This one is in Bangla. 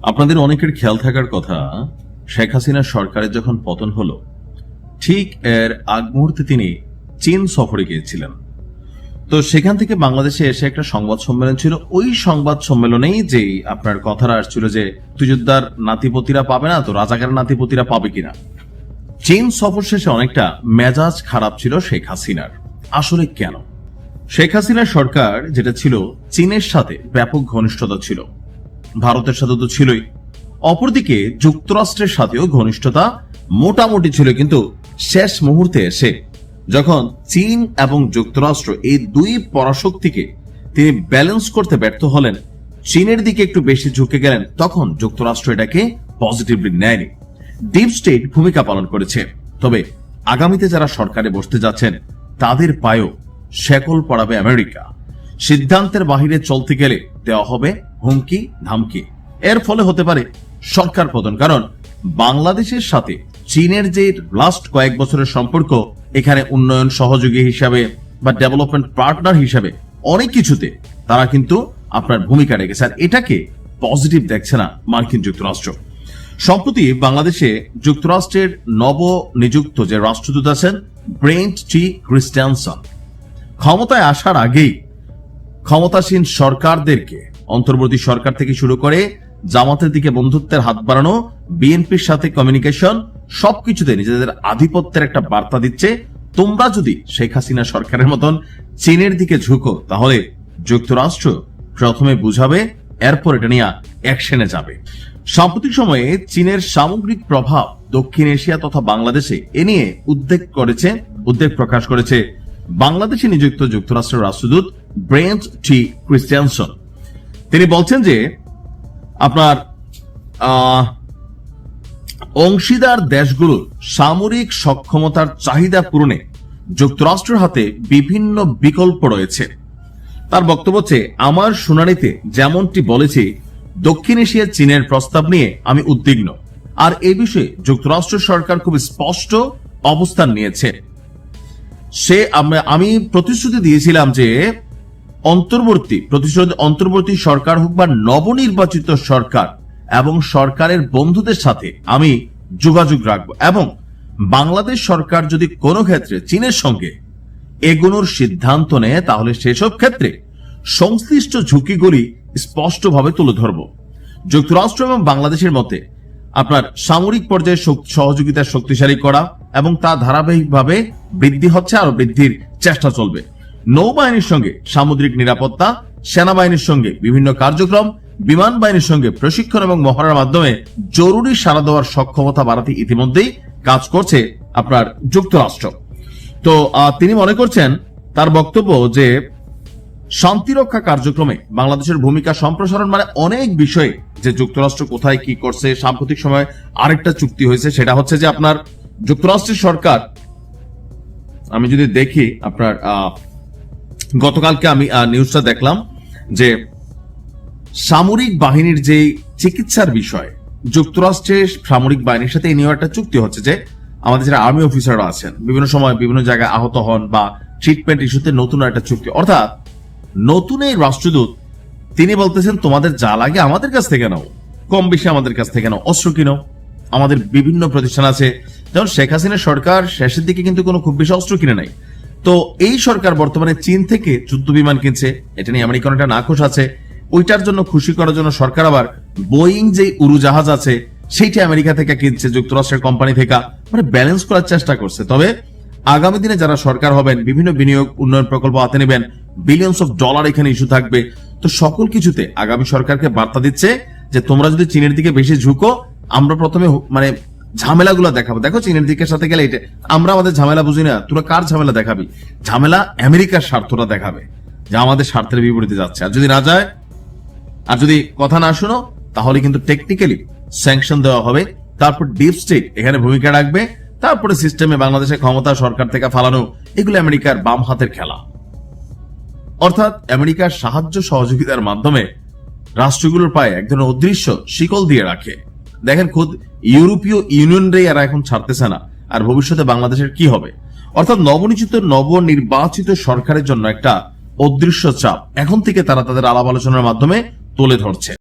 আপনাদের অনেকের খেয়াল থাকার কথা, শেখ হাসিনার সরকারের যখন পতন হলো ঠিক এর আগ মুহূর্তে তিনি চীন সফরে গিয়েছিলেন। তো সেখান থেকে বাংলাদেশে এসে একটা সংবাদ সম্মেলন ছিল। ওই সংবাদ সম্মেলনেই যে আপনার কথাটা আসছিল যে মুক্তিযোদ্ধার নাতিপতিরা পাবে না তো রাজাকারের নাতিপতিরা পাবে কিনা। চীন সফর শেষে অনেকটা মেজাজ খারাপ ছিল শেখ হাসিনার। আসলে কেন? শেখ হাসিনার সরকার যেটা ছিল, চীনের সাথে ব্যাপক ঘনিষ্ঠতা ছিল, ভারতের সাথে তো ছিলই, অপরদিকে যুক্তরাষ্ট্রের সাথেও ঘনিষ্ঠতা মোটামুটি ছিল। কিন্তু শেষ মুহূর্তে এসে যখন চীন এবং যুক্তরাষ্ট্র এই দুই পরাশক্তিকে তিনি ব্যালেন্স করতে ব্যর্থ হলেন, চীনের দিকে একটু বেশি ঝুঁকে গেলেন, তখন যুক্তরাষ্ট্র এটাকে পজিটিভলি নেয়নি, ডিপ স্টেট ভূমিকা পালন করেছে। তবে আগামীতে যারা সরকারে বসতে যাচ্ছেন তাদের পায়েও শেকল পড়াবে আমেরিকা। সিদ্ধান্তের বাহিরে চলতে গেলে দেওয়া হবে হুমকি ধামকি। এর ফলে হতে পারে সরকার পতন। কারণ বাংলাদেশের সাথে চীনের যে লাস্ট কয়েক বছরের সম্পর্ক, এখানে উন্নয়ন সহযোগী হিসাবে বা ডেভেলপমেন্ট পার্টনার হিসাবে অনেক কিছুতে তারা কিন্তু আপনার ভূমিকা রেখেছে, আর এটাকে পজিটিভ দেখছে না মার্কিন যুক্তরাষ্ট্র। সম্প্রতি বাংলাদেশে যুক্তরাষ্ট্রের নবনিযুক্ত যে রাষ্ট্রদূত আছেন ব্রেন্ট টি ক্রিস্টিয়ানসন, ক্ষমতায় আসার আগেই ক্ষমতাসীন সরকারদেরকে, অন্তর্বর্তী সরকার থেকে শুরু করে জামাতের দিকে বন্ধুত্বের হাত বাড়ানো, বিএনপির সাথে কমিউনিকেশন, সবকিছুতে নিজেদের আধিপত্যের একটা বার্তা দিচ্ছে। তোমরা যদি শেখ হাসিনা সরকারের মতন চীনের দিকে ঝুঁকো তাহলে যুক্তরাষ্ট্র প্রথমে বুঝাবে, এরপর এটা নিয়ে অ্যাকশনে যাবে। সাম্প্রতিক সময়ে চীনের সামগ্রিক প্রভাব দক্ষিণ এশিয়া তথা বাংলাদেশে এ নিয়ে উদ্বেগ প্রকাশ করেছে বাংলাদেশে নিযুক্ত যুক্তরাষ্ট্রের রাষ্ট্রদূত ব্রেন্ট টি ক্রিস্টিয়ানসন। তিনি বলছেন যে আপনার অংশীদার দেশগুলোর সামরিক সক্ষমতার চাহিদা পূরণে যুক্তরাষ্ট্রের হাতে বিভিন্ন বিকল্প রয়েছে। তার বক্তব্য হচ্ছে, আমার শুনানিতে যেমনটি বলেছি, দক্ষিণ এশিয়ার চীনের প্রস্তাব নিয়ে আমি উদ্বিগ্ন, আর এই বিষয়ে যুক্তরাষ্ট্র সরকার খুব স্পষ্ট অবস্থান নিয়েছে। আমি প্রতিশ্রুতি দিয়েছিলাম যে অন্তর্বর্তী সরকার হোক বা নবনির্বাচিত সরকার এবং সরকারের বন্ধুদের সাথে আমি যোগাযোগ রাখবো, এবং বাংলাদেশ সরকার যদি কোনো ক্ষেত্রে চীনের সঙ্গে এগোনোর সিদ্ধান্ত নেয় তাহলে সেসব ক্ষেত্রে সংশ্লিষ্ট ঝুঁকিগুলি স্পষ্টভাবে তুলে ধরব। যুক্তরাষ্ট্র এবং বাংলাদেশের মধ্যে আপনার সামরিক পর্যায়ে সহযোগিতা শক্তিশালী করা এবং তা ধারাবাহিকভাবে বৃদ্ধি হচ্ছে, আরো বৃদ্ধির চেষ্টা চলবে। নৌবাহিনীর সঙ্গে সামুদ্রিক নিরাপত্তা, সেনাবাহিনীর সঙ্গে বিভিন্ন কার্যক্রম, বিমান বাহিনীর সঙ্গে প্রশিক্ষণ এবং মহড়ার মাধ্যমে জরুরি সাড়া দেওয়ার সক্ষমতা বাড়াতে ইতিমধ্যেই কাজ করছে আপনার যুক্তরাষ্ট্র। তো তিনি মনে করছেন, তার বক্তব্য যে শান্তিরক্ষা কার্যক্রমে বাংলাদেশের ভূমিকা সম্প্রসারণ, মানে অনেক বিষয়ে যে যুক্তরাষ্ট্র কোথায় কি করছে। সাম্প্রতিক সময়ে আরেকটা চুক্তি হয়েছে, সেটা হচ্ছে যে আপনার যুক্তরাষ্ট্রের সরকার, আমি যদি দেখি আপনার গতকালকে আমি নিউজটা দেখলাম যে সামরিক বাহিনীর যে চিকিৎসার বিষয়, যুক্তরাষ্ট্রের সামরিক বাহিনীর সাথে এই নিয়ে একটা চুক্তি হচ্ছে যে আমাদের যারা আর্মি অফিসাররা আছেন বিভিন্ন সময় বিভিন্ন জায়গায় আহত হন বা ট্রিটমেন্ট ইস্যুতে নতুন একটা চুক্তি। অর্থাৎ নতুন এই রাষ্ট্রদূত তিনি বলতেছেন, তোমাদের যা লাগে আমাদের কাছ থেকে নাও, কম বেশি আমাদের কাছ থেকে নাও, অস্ত্র কিনো, আমাদের বিভিন্ন প্রতিষ্ঠান আছে। যেমন শেখ হাসিনার সরকার শেষের দিকে কিন্তু কোনো খুব বেশি অস্ত্র কিনে নাই। তো এই সরকার বর্তমানে চীন থেকে যুদ্ধ বিমান কিনছে, এটা নিয়ে আমেরিকান একটা নাখোশ আছে। ওইটার জন্য খুশি করার জন্য সরকার আবার বোয়িং যে উড়োজাহাজ আছে সেইটা আমেরিকা থেকে কিনছে, যুক্তরাষ্ট্রের কোম্পানি থেকে, মানে ব্যালেন্স করার চেষ্টা করছে। তবে আগামী দিনে যারা সরকার হবেন, বিভিন্ন বিনিয়োগ উন্নয়ন প্রকল্প হাতে নেবেন, বিলিয়নস অফ ডলার এখানে ইস্যু থাকবে। তো সকল কিছুতে আগামী সরকারকে বার্তা দিচ্ছে যে তোমরা যদি চীনের দিকে বেশি ঝুঁকো, আমরা প্রথমে মানে ঝামেলাগুলো দেখাবো। দেখো চীনের দিকের সাথে গেলে এটা আমরা আমাদের ঝামেলা বুঝি না, তোরা কার ঝামেলা দেখাবি? ঝামেলা আমেরিকার স্বার্থটা দেখাবে, যা আমাদের স্বার্থের বিপরীতে যাচ্ছে। আর যদি না যায়, আর যদি কথা না শুনো, তাহলে কিন্তু টেকনিক্যালি স্যাংশন দেওয়া হবে। তারপর ডিপ স্টেট এখানে ভূমিকা রাখবে। তারপরে সিস্টেমে বাংলাদেশের ক্ষমতা সরকার থেকে ফালানো, এগুলো আমেরিকার বাম হাতের খেলা। অর্থাৎ আমেরিকার সাহায্য সহযোগিতার মাধ্যমে রাষ্ট্রগুলোর পায়ে এক ধরনের অদৃশ্য শিকল দিয়ে রাখে। দেখেন খোদ ইউরোপীয় ইউনিয়নরে এরা এখন ছাড়তেছে না, আর ভবিষ্যতে বাংলাদেশের কি হবে? অর্থাৎ নবনির্বাচিত সরকারের জন্য একটা অদৃশ্য চাপ এখন থেকে তারা তাদের আলাপ আলোচনার মাধ্যমে তুলে ধরছে।